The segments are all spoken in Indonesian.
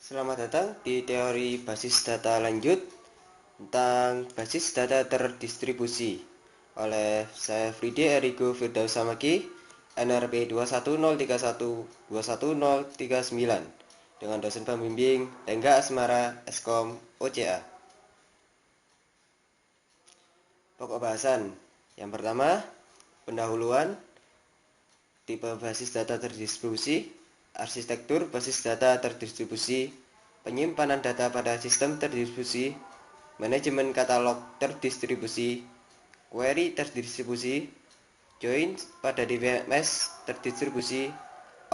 Selamat datang di teori basis data lanjut tentang basis data terdistribusi oleh saya Fride Erigo Firdausamaki, NRP 21031-21039 dengan dosen pembimbing Tengga Asmara Eskom OCA. Pokok bahasan yang pertama, pendahuluan, tipe basis data terdistribusi, arsitektur basis data terdistribusi, penyimpanan data pada sistem terdistribusi, manajemen katalog terdistribusi, query terdistribusi, join pada DBMS terdistribusi,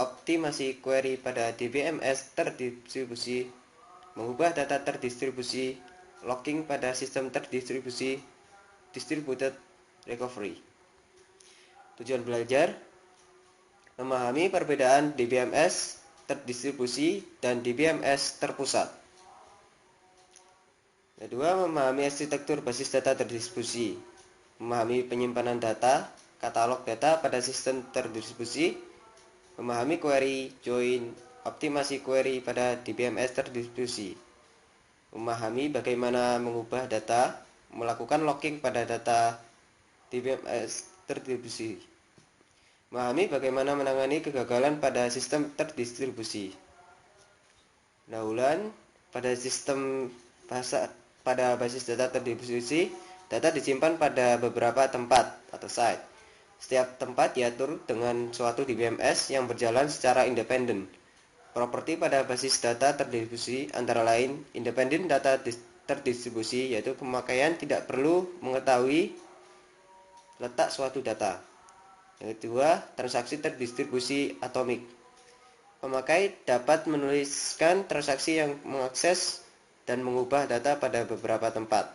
optimasi query pada DBMS terdistribusi, mengubah data terdistribusi, logging pada sistem terdistribusi, distributed recovery. Tujuan belajar: memahami perbedaan DBMS terdistribusi dan DBMS terpusat. Kedua, memahami arsitektur basis data terdistribusi, memahami penyimpanan data, katalog data pada sistem terdistribusi, memahami query, join, optimasi query pada DBMS terdistribusi, memahami bagaimana mengubah data, melakukan logging pada data DBMS terdistribusi, memahami bagaimana menangani kegagalan pada sistem terdistribusi. Pendahuluan pada basis data terdistribusi, data disimpan pada beberapa tempat atau site. Setiap tempat diatur dengan suatu DBMS yang berjalan secara independen. Properti pada basis data terdistribusi antara lain independent data terdistribusi, yaitu pemakaian tidak perlu mengetahui letak suatu data. Yang kedua, transaksi terdistribusi atomik. Pemakai dapat menuliskan transaksi yang mengakses dan mengubah data pada beberapa tempat.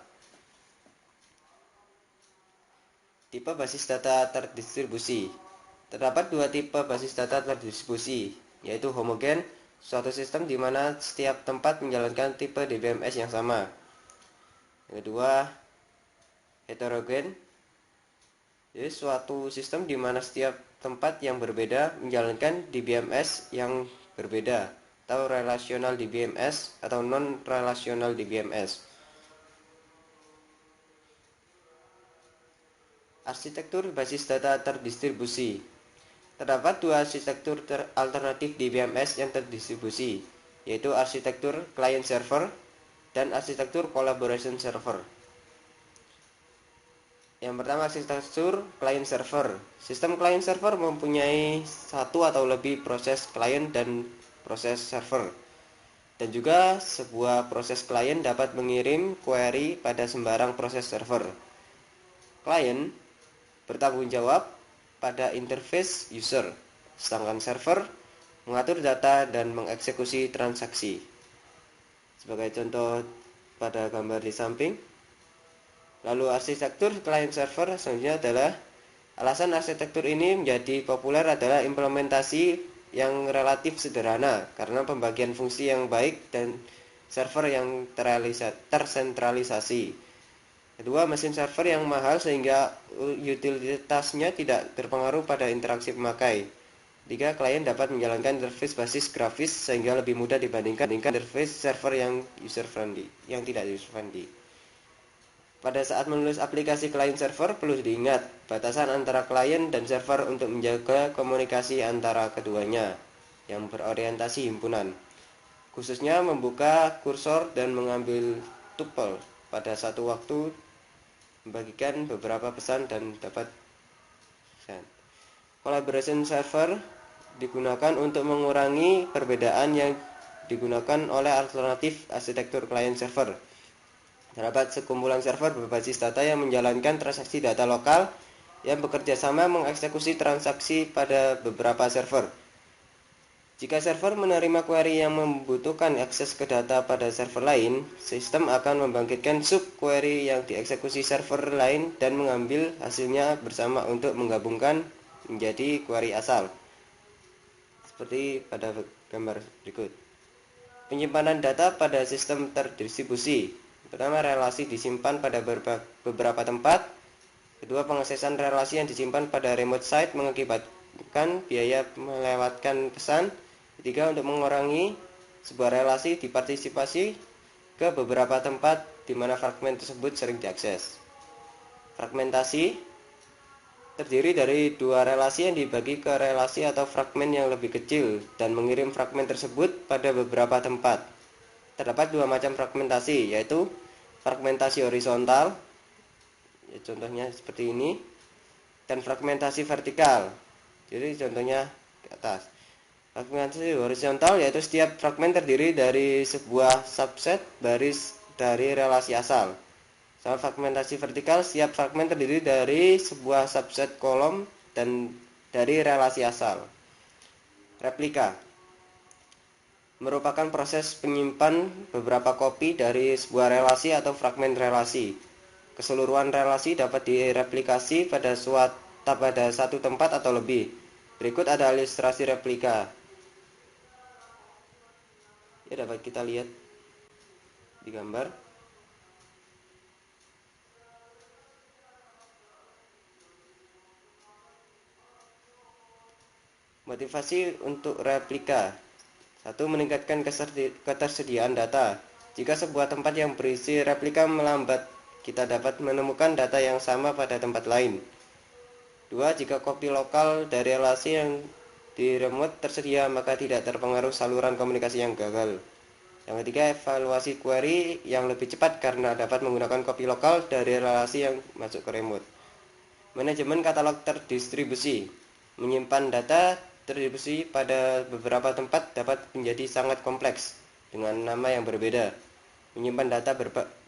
Tipe basis data terdistribusi. Terdapat dua tipe basis data terdistribusi, yaitu homogen, suatu sistem di mana setiap tempat menjalankan tipe DBMS yang sama. Yang kedua, heterogen, yaitu suatu sistem di mana setiap tempat yang berbeda menjalankan DBMS yang berbeda, atau relational DBMS atau non-relational DBMS. Arsitektur basis data terdistribusi. Terdapat dua arsitektur alternatif DBMS yang terdistribusi, yaitu arsitektur client-server dan arsitektur collaboration server. Yang pertama, arsitektur client-server. Sistem client-server mempunyai satu atau lebih proses client dan proses server. Dan juga sebuah proses client dapat mengirim query pada sembarang proses server. Client bertanggung jawab pada interface user, sedangkan server mengatur data dan mengeksekusi transaksi. Sebagai contoh pada gambar di samping. Lalu arsitektur client server selanjutnya adalah, alasan arsitektur ini menjadi populer adalah implementasi yang relatif sederhana karena pembagian fungsi yang baik dan server yang tersentralisasi. Kedua, mesin server yang mahal sehingga utilitasnya tidak terpengaruh pada interaksi pemakai. Tiga, klien dapat menjalankan interface basis grafis sehingga lebih mudah dibandingkan interface server yang tidak user friendly. Pada saat menulis aplikasi client server, perlu diingat batasan antara klien dan server untuk menjaga komunikasi antara keduanya yang berorientasi himpunan. Khususnya membuka kursor dan mengambil tuple pada satu waktu, membagikan beberapa pesan dan dapat pesan. Collaboration server digunakan untuk mengurangi perbedaan yang digunakan oleh alternatif arsitektur client server. Terdapat sekumpulan server berbasis data yang menjalankan transaksi data lokal yang bekerja sama mengeksekusi transaksi pada beberapa server. Jika server menerima query yang membutuhkan akses ke data pada server lain, sistem akan membangkitkan sub-query yang dieksekusi server lain dan mengambil hasilnya bersama untuk menggabungkan menjadi query asal. Seperti pada gambar berikut. Penyimpanan data pada sistem terdistribusi. Pertama, relasi disimpan pada beberapa tempat. Kedua, pengaksesan relasi yang disimpan pada remote site mengakibatkan biaya melewatkan pesan. Ketiga, untuk mengurangi sebuah relasi dipartisipasi ke beberapa tempat di mana fragmen tersebut sering diakses. Fragmentasi terdiri dari dua relasi yang dibagi ke relasi atau fragmen yang lebih kecil dan mengirim fragmen tersebut pada beberapa tempat. Terdapat dua macam fragmentasi, yaitu fragmentasi horizontal, contohnya seperti ini, dan fragmentasi vertikal. Jadi contohnya ke atas. Fragmentasi horizontal yaitu setiap fragmen terdiri dari sebuah subset baris dari relasi asal. Soal fragmentasi vertikal, setiap fragmen terdiri dari sebuah subset kolom dan dari relasi asal. Replika merupakan proses penyimpan beberapa kopi dari sebuah relasi atau fragmen relasi. Keseluruhan relasi dapat direplikasi pada satu tempat atau lebih. Berikut ada ilustrasi replika. Ya, dapat kita lihat di gambar. Motivasi untuk replika. 1. Meningkatkan ketersediaan data. Jika sebuah tempat yang berisi replika melambat, kita dapat menemukan data yang sama pada tempat lain. 2. Jika kopi lokal dari relasi yang di remote tersedia, maka tidak terpengaruh saluran komunikasi yang gagal. Yang ketiga, evaluasi query yang lebih cepat karena dapat menggunakan kopi lokal dari relasi yang masuk ke remote. Manajemen katalog terdistribusi. Menyimpan data terdistribusi pada beberapa tempat dapat menjadi sangat kompleks dengan nama yang berbeda. Menyimpan data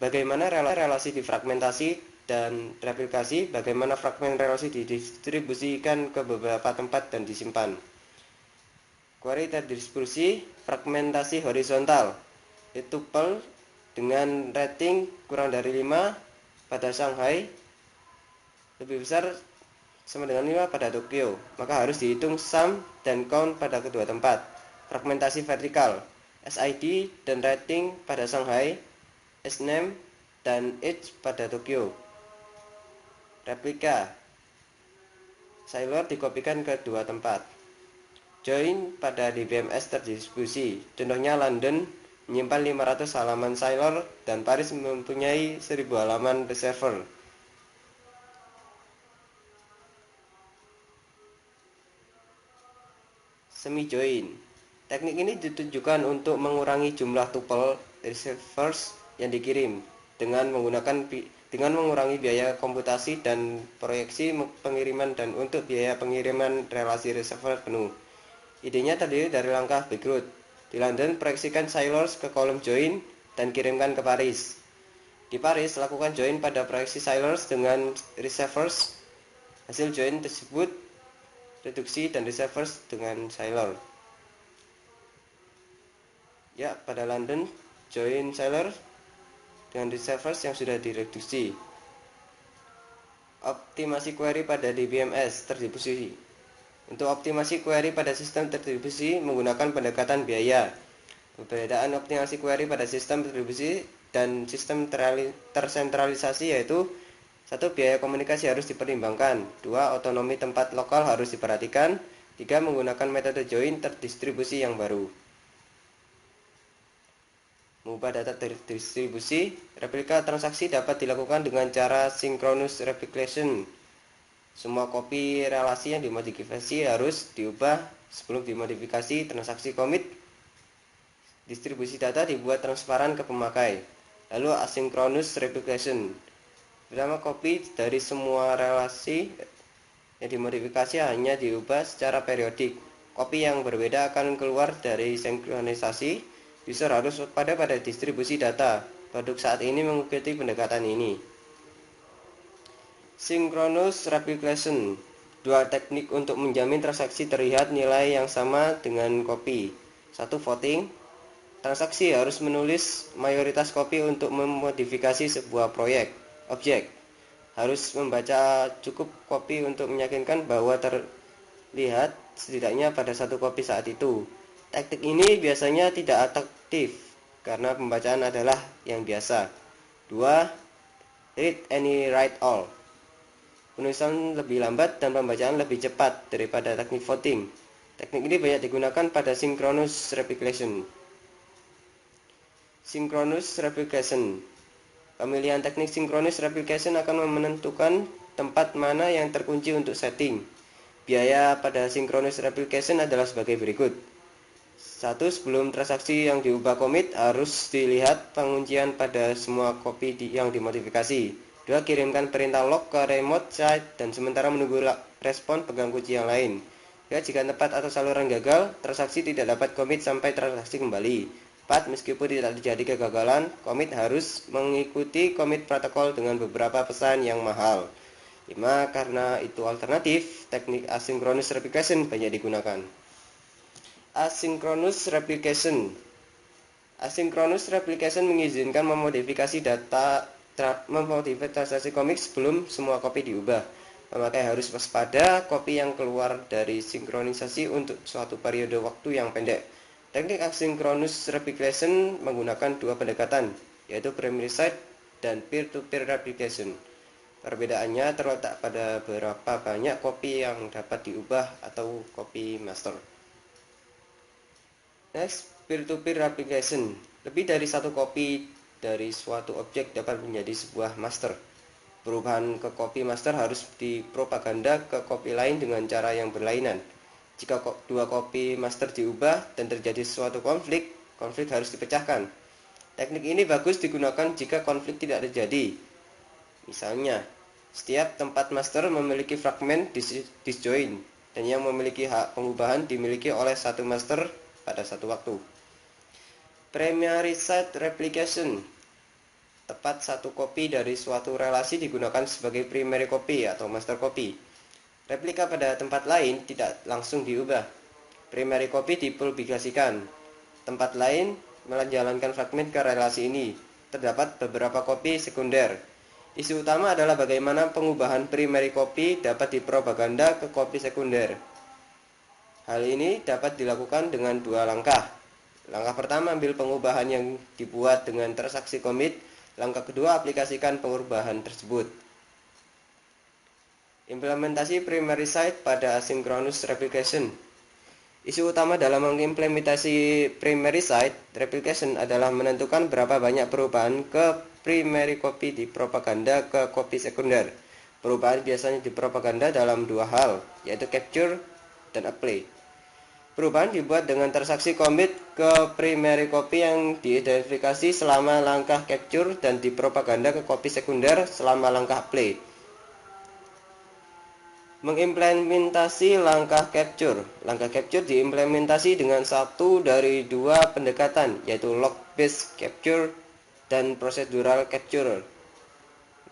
bagaimana relasi difragmentasi dan replikasi, bagaimana fragmen relasi didistribusikan ke beberapa tempat dan disimpan. Query terdistribusi, fragmentasi horizontal, tuple dengan rating kurang dari 5 pada Shanghai lebih besar sama dengan 5 pada Tokyo, maka harus dihitung sum dan count pada kedua tempat. Fragmentasi vertikal, SID dan rating pada Shanghai, sname dan age pada Tokyo. Replika, Sailor dikopikan ke dua tempat. Join pada DBMS terdistribusi, contohnya London menyimpan 500 halaman Sailor dan Paris mempunyai 1000 halaman Reservoir. Semi-join. Teknik ini ditujukan untuk mengurangi jumlah tuple receivers yang dikirim dengan mengurangi biaya komputasi dan proyeksi pengiriman dan untuk biaya pengiriman relasi receiver penuh. Idenya terdiri dari langkah backroad. Di London, proyeksikan Sailors ke kolom join dan kirimkan ke Paris. Di Paris, lakukan join pada proyeksi Sailors dengan receivers. Hasil join tersebut reduksi dan receivers dengan Sailor. Ya, pada London join Sailor dengan receivers yang sudah direduksi. Optimasi query pada DBMS terdistribusi. Untuk optimasi query pada sistem terdistribusi menggunakan pendekatan biaya. Perbedaan optimasi query pada sistem terdistribusi dan sistem tersentralisasi yaitu: 1. Biaya komunikasi harus dipertimbangkan. 2. Otonomi tempat lokal harus diperhatikan. 3. Menggunakan metode join terdistribusi yang baru. Mengubah data terdistribusi. Replika transaksi dapat dilakukan dengan cara synchronous replication. Semua kopi relasi yang dimodifikasi harus diubah sebelum dimodifikasi. Transaksi commit distribusi data dibuat transparan ke pemakai. Lalu asynchronous replication. Pertama, kopi dari semua relasi yang dimodifikasi hanya diubah secara periodik. Kopi yang berbeda akan keluar dari sinkronisasi. User harus pada distribusi data. Produk saat ini mengikuti pendekatan ini. Synchronous replication. Dua teknik untuk menjamin transaksi terlihat nilai yang sama dengan kopi. 1. Voting. Transaksi harus menulis mayoritas kopi untuk memodifikasi sebuah objek. Harus membaca cukup kopi untuk meyakinkan bahwa terlihat setidaknya pada satu kopi saat itu. Teknik ini biasanya tidak efektif karena pembacaan adalah yang biasa. 2. Read any write all. Penulisan lebih lambat dan pembacaan lebih cepat daripada teknik voting. Teknik ini banyak digunakan pada synchronous replication. Synchronous replication. Pemilihan teknik synchronous replication akan menentukan tempat mana yang terkunci untuk setting. Biaya pada synchronous replication adalah sebagai berikut. 1. Sebelum transaksi yang diubah commit, harus dilihat penguncian pada semua copy yang dimodifikasi. 2. Kirimkan perintah lock ke remote site dan sementara menunggu respon pegang kunci yang lain. 3. Jika tempat atau saluran gagal, transaksi tidak dapat commit sampai transaksi kembali. 4. Meskipun tidak terjadi kegagalan, commit harus mengikuti commit protokol dengan beberapa pesan yang mahal. 5. Karena itu alternatif, teknik asynchronous replication banyak digunakan. Asynchronous replication. Asynchronous replication mengizinkan memodifikasi transaksi komik sebelum semua kopi diubah. Pemakai harus waspada kopi yang keluar dari sinkronisasi untuk suatu periode waktu yang pendek. Teknik asynchronous replication menggunakan dua pendekatan, yaitu primary site dan peer-to-peer replication. Perbedaannya terletak pada berapa banyak kopi yang dapat diubah atau copy master. Next, peer-to-peer replication. Lebih dari satu kopi dari suatu objek dapat menjadi sebuah master. Perubahan ke copy master harus dipropaganda ke copy lain dengan cara yang berlainan. Jika dua copy master diubah dan terjadi suatu konflik harus dipecahkan. Teknik ini bagus digunakan jika konflik tidak terjadi. Misalnya, setiap tempat master memiliki fragmen disjoin, dan yang memiliki hak pengubahan dimiliki oleh satu master pada satu waktu. Primary site replication. Tepat satu kopi dari suatu relasi digunakan sebagai primary copy atau master copy. Replika pada tempat lain tidak langsung diubah. Primary copy dipublikasikan. Tempat lain menjalankan fragmen ke relasi ini. Terdapat beberapa kopi sekunder. Isu utama adalah bagaimana pengubahan primary copy dapat dipropaganda ke kopi sekunder. Hal ini dapat dilakukan dengan dua langkah. Langkah pertama, ambil pengubahan yang dibuat dengan transaksi commit. Langkah kedua, aplikasikan pengubahan tersebut. Implementasi primary site pada asynchronous replication. Isu utama dalam mengimplementasi primary site replication adalah menentukan berapa banyak perubahan ke primary copy dipropaganda ke copy sekunder. Perubahan biasanya dipropaganda dalam dua hal, yaitu capture dan apply. Perubahan dibuat dengan transaksi commit ke primary copy yang diidentifikasi selama langkah capture dan dipropaganda ke copy sekunder selama langkah apply. Mengimplementasi langkah capture. Langkah capture diimplementasi dengan satu dari dua pendekatan, yaitu log-based capture dan procedural capture.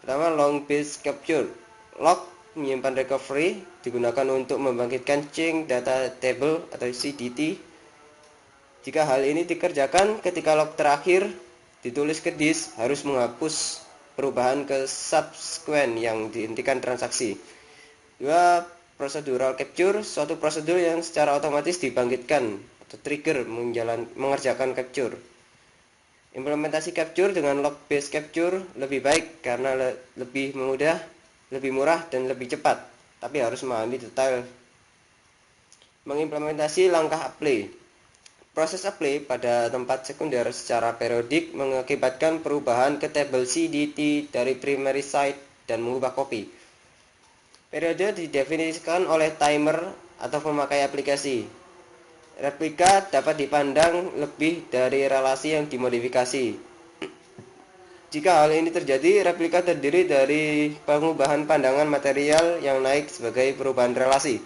Pertama, long-based capture. Log menyimpan recovery digunakan untuk membangkitkan change data table atau CDT. Jika hal ini dikerjakan ketika log terakhir ditulis ke disk, harus menghapus perubahan ke subsequent yang dihentikan transaksi. 2. Procedural capture, suatu prosedur yang secara otomatis dibangkitkan atau trigger mengerjakan capture. Implementasi capture dengan log-based capture lebih baik karena lebih mudah, lebih murah dan lebih cepat, tapi harus memahami detail. Mengimplementasi langkah apply. Proses apply pada tempat sekunder secara periodik mengakibatkan perubahan ke tabel CDT dari primary site dan mengubah copy. Periode didefinisikan oleh timer atau pemakai aplikasi. Replika dapat dipandang lebih dari relasi yang dimodifikasi. Jika hal ini terjadi, replika terdiri dari pengubahan pandangan material yang naik sebagai perubahan relasi.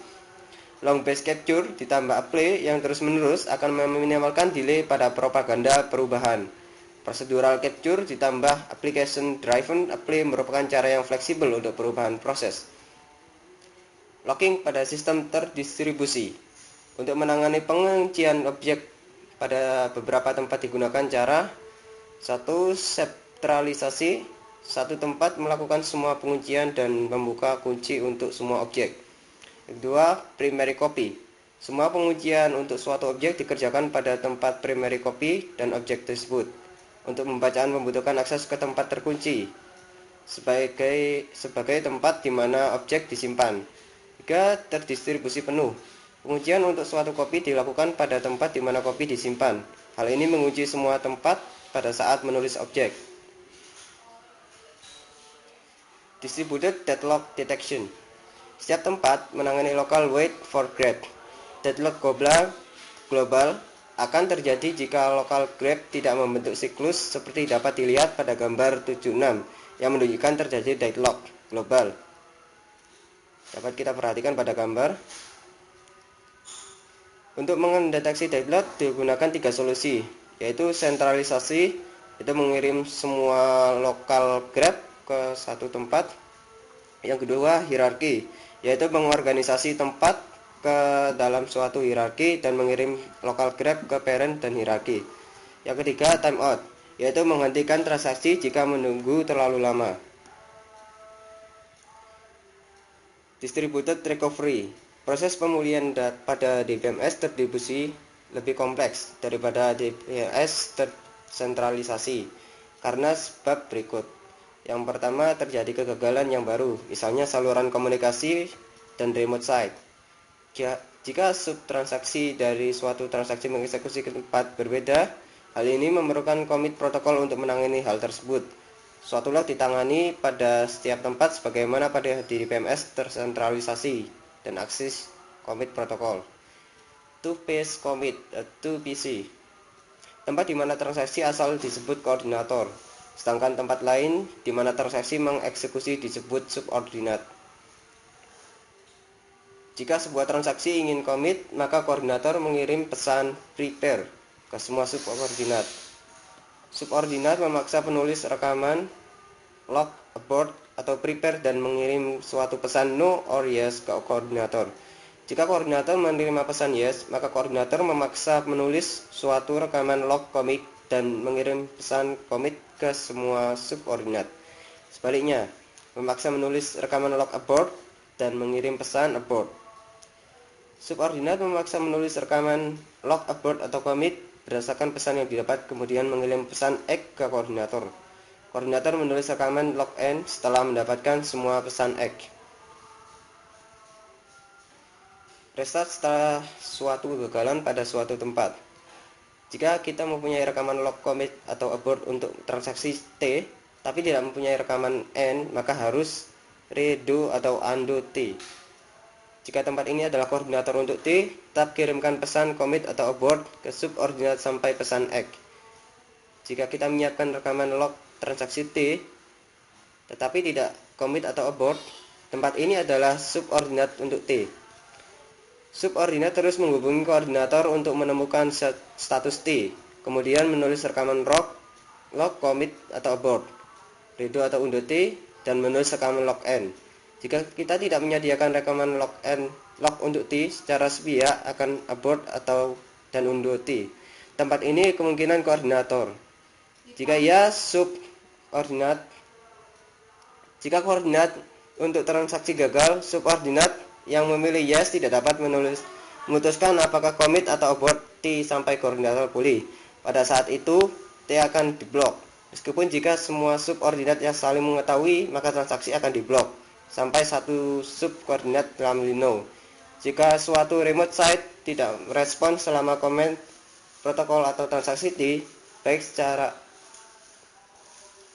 Long-based capture ditambah apply yang terus-menerus akan meminimalkan delay pada propaganda perubahan. Procedural capture ditambah application-driven apply merupakan cara yang fleksibel untuk perubahan proses. Locking pada sistem terdistribusi. Untuk menangani penguncian objek pada beberapa tempat digunakan cara 1. Sentralisasi. Satu tempat melakukan semua penguncian dan membuka kunci untuk semua objek. 2. Primary copy. Semua penguncian untuk suatu objek dikerjakan pada tempat primary copy dan objek tersebut. Untuk pembacaan membutuhkan akses ke tempat terkunci sebagai tempat di mana objek disimpan. 3. Terdistribusi penuh. Penguncian untuk suatu kopi dilakukan pada tempat di mana kopi disimpan. Hal ini mengunci semua tempat pada saat menulis objek. Distributed Deadlock Detection. Setiap tempat menangani local wait for grep. Deadlock global akan terjadi jika local grep tidak membentuk siklus seperti dapat dilihat pada gambar 76 yang menunjukkan terjadi deadlock global. Dapat kita perhatikan pada gambar. Untuk mendeteksi deadlock digunakan 3 solusi, yaitu sentralisasi, itu mengirim semua local grep ke satu tempat. Yang kedua, hierarki, yaitu mengorganisasi tempat ke dalam suatu hierarki dan mengirim local grep ke parent dan hierarki. Yang ketiga, timeout, yaitu menghentikan transaksi jika menunggu terlalu lama. Distributed recovery. Proses pemulihan pada DBMS terdistribusi lebih kompleks daripada DBMS tersentralisasi karena sebab berikut. Yang pertama, terjadi kegagalan yang baru, misalnya saluran komunikasi dan remote site. Jika subtransaksi dari suatu transaksi mengeksekusi ke tempat berbeda, hal ini memerlukan commit protokol untuk menangani hal tersebut. Suatu log ditangani pada setiap tempat sebagaimana pada DBMS tersentralisasi dan akses commit protokol. Two-phase commit, 2PC. Tempat di mana transaksi asal disebut koordinator, sedangkan tempat lain di mana transaksi mengeksekusi disebut subordinat. Jika sebuah transaksi ingin commit, maka koordinator mengirim pesan prepare ke semua subordinat. Subordinat memaksa penulis rekaman log abort atau prepare dan mengirim suatu pesan no or yes ke koordinator. Jika koordinator menerima pesan yes, maka koordinator memaksa menulis suatu rekaman log commit dan mengirim pesan commit ke semua subordinat. Sebaliknya, memaksa menulis rekaman log abort dan mengirim pesan abort. Subordinat memaksa menulis rekaman log abort atau commit berdasarkan pesan yang didapat, kemudian mengirim pesan X ke koordinator. Koordinator menulis rekaman log N setelah mendapatkan semua pesan X. Restart setelah suatu kegagalan pada suatu tempat. Jika kita mempunyai rekaman log commit atau abort untuk transaksi T, tapi tidak mempunyai rekaman N, maka harus redo atau undo T. Jika tempat ini adalah koordinator untuk T, tetap kirimkan pesan commit atau abort ke subordinat sampai pesan X. Jika kita menyiapkan rekaman log transaksi T, tetapi tidak commit atau abort, tempat ini adalah subordinat untuk T. Subordinat terus menghubungi koordinator untuk menemukan status T, kemudian menulis rekaman log commit atau abort, redo atau undo T, dan menulis rekaman log N. Jika kita tidak menyediakan rekaman log untuk T, secara sepihak akan abort dan undo T. Tempat ini kemungkinan koordinator. Jika ya, subordinat. Jika koordinat untuk transaksi gagal, subordinat yang memilih yes tidak dapat memutuskan apakah commit atau abort T sampai koordinator pulih. Pada saat itu, T akan diblok. Meskipun jika semua subordinat yang saling mengetahui, maka transaksi akan diblok sampai satu subkoordinat dalam no. Jika suatu remote site tidak merespon selama komen protokol atau transaksi T, baik secara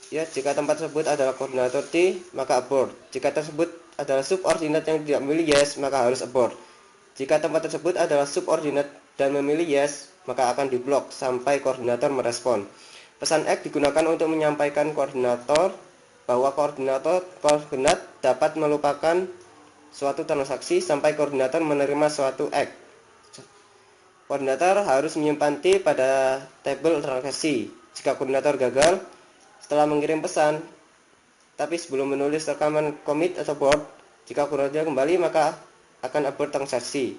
jika tempat tersebut adalah koordinator T, maka abort. Jika tersebut adalah subordinat yang tidak memilih yes, maka harus abort. Jika tempat tersebut adalah subordinat dan memilih yes, maka akan diblok sampai koordinator merespon. Pesan X digunakan untuk menyampaikan koordinator bahwa koordinat dapat melupakan suatu transaksi sampai koordinator menerima suatu X. Koordinator harus menyimpan T pada tabel transaksi. Jika koordinator gagal setelah mengirim pesan, tapi sebelum menulis rekaman commit atau abort, jika koordinator kembali maka akan abort transaksi.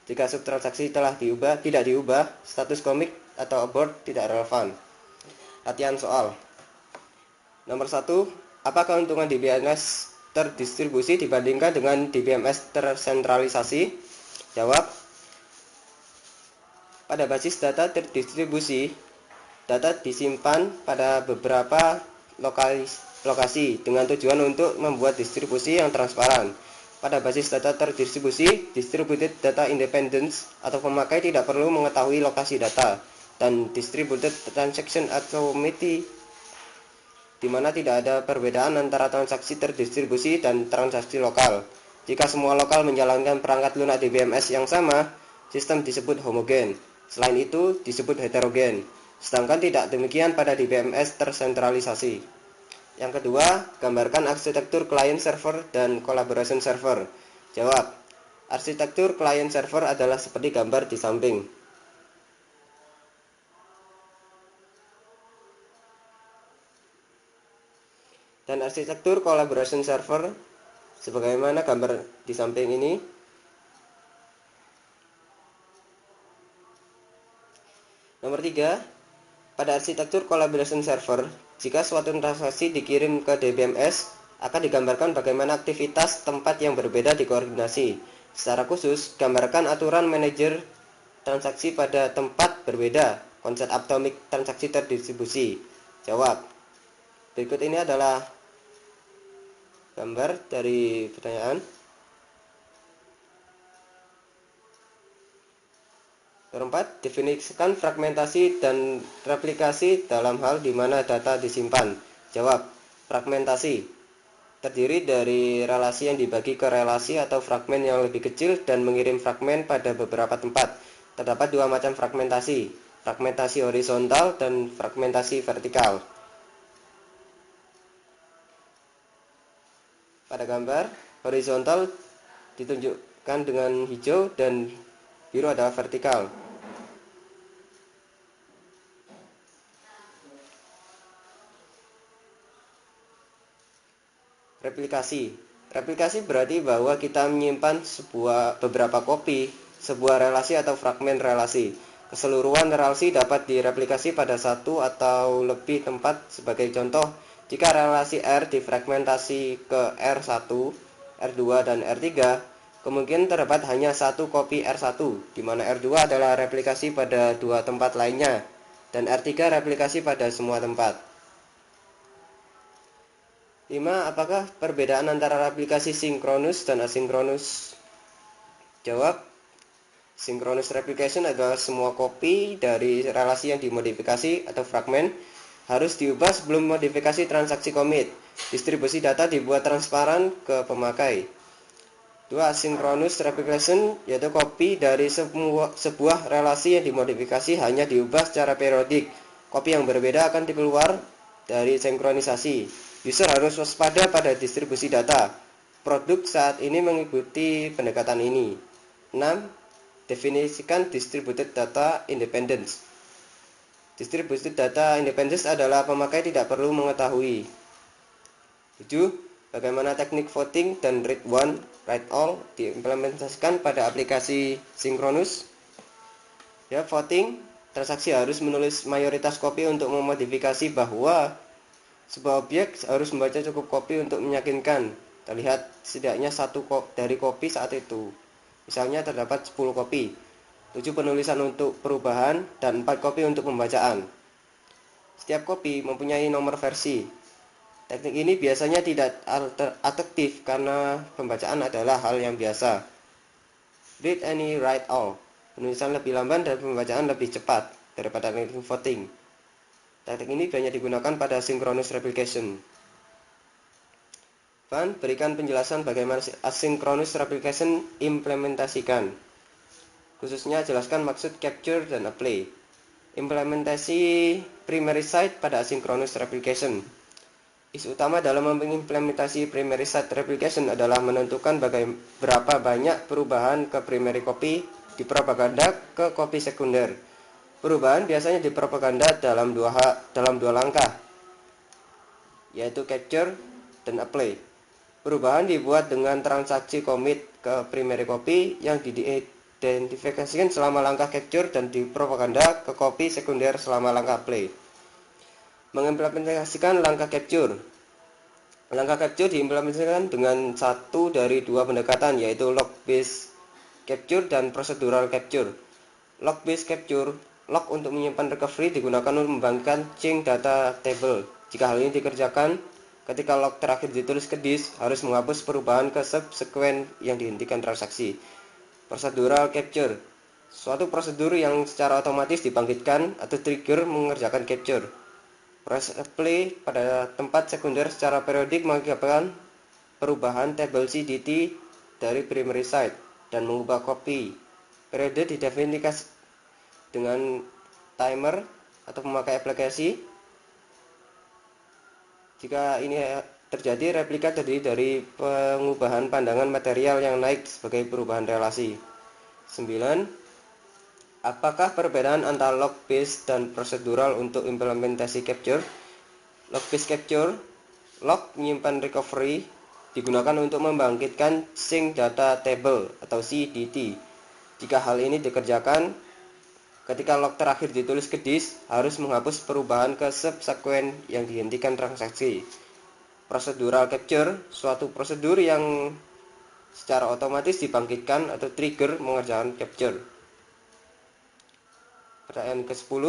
Jika subtransaksi tidak diubah, status commit atau abort tidak relevan. Latihan soal. Nomor 1. Apa keuntungan DBMS terdistribusi dibandingkan dengan DBMS tersentralisasi? Jawab. Pada basis data terdistribusi, data disimpan pada beberapa lokasi dengan tujuan untuk membuat distribusi yang transparan. Pada basis data terdistribusi, distributed data independence atau pemakai tidak perlu mengetahui lokasi data. dan distributed transaction authority, di mana tidak ada perbedaan antara transaksi terdistribusi dan transaksi lokal. Jika semua lokal menjalankan perangkat lunak DBMS yang sama, sistem disebut homogen. Selain itu, disebut heterogen. Sedangkan tidak demikian pada DBMS tersentralisasi. Yang kedua, gambarkan arsitektur client server dan collaboration server. Jawab. Arsitektur client server adalah seperti gambar di samping. Dan arsitektur collaboration server sebagaimana gambar di samping ini. Nomor 3, pada arsitektur collaboration server, jika suatu transaksi dikirim ke DBMS, akan digambarkan bagaimana aktivitas tempat yang berbeda dikoordinasi. Secara khusus, gambarkan aturan manajer transaksi pada tempat berbeda, konsep atomik transaksi terdistribusi. Jawab. Berikut ini adalah gambar dari pertanyaan. Nomor 4, definisikan fragmentasi dan replikasi dalam hal di mana data disimpan. Jawab. Fragmentasi terdiri dari relasi yang dibagi ke relasi atau fragmen yang lebih kecil dan mengirim fragmen pada beberapa tempat. Terdapat dua macam fragmentasi, fragmentasi horizontal dan fragmentasi vertikal. Pada gambar, horizontal ditunjukkan dengan hijau dan biru adalah vertikal. Replikasi berarti bahwa kita menyimpan beberapa kopi sebuah relasi atau fragmen relasi. Keseluruhan relasi dapat direplikasi pada satu atau lebih tempat. Sebagai contoh, jika relasi R difragmentasi ke R1, R2, dan R3, kemungkinan terdapat hanya satu kopi R1, di mana R2 adalah replikasi pada dua tempat lainnya, dan R3 replikasi pada semua tempat. 5. Apakah perbedaan antara replikasi sinkronus dan asinkronus? Jawab. Synchronous replication adalah semua kopi dari relasi yang dimodifikasi atau fragmen harus diubah sebelum modifikasi transaksi commit. Distribusi data dibuat transparan ke pemakai. 2. Asynchronous replication yaitu kopi dari sebuah relasi yang dimodifikasi hanya diubah secara periodik. Kopi yang berbeda akan keluar dari sinkronisasi. User harus waspada pada distribusi data. Produk saat ini mengikuti pendekatan ini. 6. Definisikan distributed data independence. Distributed data independence adalah pemakai tidak perlu mengetahui. 7. Bagaimana teknik voting dan read one, write all diimplementasikan pada aplikasi sinkronus? Ya, voting, transaksi harus menulis mayoritas kopi untuk memodifikasi bahwa sebuah objek harus membaca cukup kopi untuk meyakinkan terlihat setidaknya satu dari kopi saat itu. Misalnya terdapat 10 kopi, 7 penulisan untuk perubahan, dan 4 kopi untuk pembacaan. Setiap kopi mempunyai nomor versi. Teknik ini biasanya tidak adaptif karena pembacaan adalah hal yang biasa. Read any, write all. Penulisan lebih lamban dan pembacaan lebih cepat daripada teknik voting. Teknik ini banyak digunakan pada synchronous replication. Van, berikan penjelasan bagaimana asynchronous replication implementasikan. Khususnya jelaskan maksud capture dan apply. Implementasi primary site pada asynchronous replication. Isu utama dalam mengimplementasi primary site replication adalah menentukan berapa banyak perubahan ke primary copy dipropaganda ke copy sekunder. Perubahan biasanya dipropaganda dalam dua langkah, yaitu capture dan apply. Perubahan dibuat dengan transaksi commit ke primary copy yang diidentifikasikan selama langkah capture dan dipropaganda ke copy sekunder selama langkah apply. Mengimplementasikan langkah capture. Langkah capture diimplementasikan dengan satu dari dua pendekatan, yaitu log-based capture dan procedural capture. Log-based capture, log untuk menyimpan recovery digunakan untuk membangkitkan chain data table. Jika hal ini dikerjakan, ketika log terakhir ditulis ke disk, harus menghapus perubahan ke subsequent yang dihentikan transaksi. Procedural capture, suatu prosedur yang secara otomatis dibangkitkan atau trigger mengerjakan capture. Proses apply pada tempat sekunder secara periodik mengakibatkan perubahan tabel CDT dari primary site dan mengubah copy. Periode didefinisikan dengan timer atau memakai aplikasi. Jika ini terjadi, replika terdiri dari pengubahan pandangan material yang naik sebagai perubahan relasi. 9. Apakah perbedaan antara log-based dan prosedural untuk implementasi capture? Log-based capture, log menyimpan recovery, digunakan untuk membangkitkan sync data table atau CDT. Jika hal ini dikerjakan, ketika log terakhir ditulis ke disk, harus menghapus perubahan ke subsequent yang dihentikan transaksi. Procedural capture, suatu prosedur yang secara otomatis dibangkitkan atau trigger mengerjakan capture. Pertanyaan ke-10,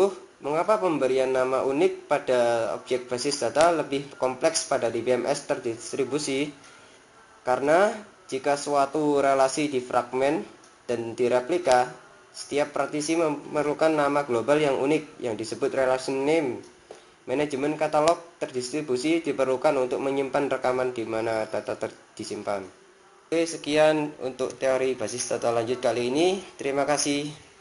mengapa pemberian nama unik pada objek basis data lebih kompleks pada DBMS terdistribusi? Karena jika suatu relasi difragmen dan direplika, setiap partisi memerlukan nama global yang unik yang disebut relation name. Manajemen katalog terdistribusi diperlukan untuk menyimpan rekaman di mana data disimpan. Oke, sekian untuk teori basis data lanjut kali ini. Terima kasih.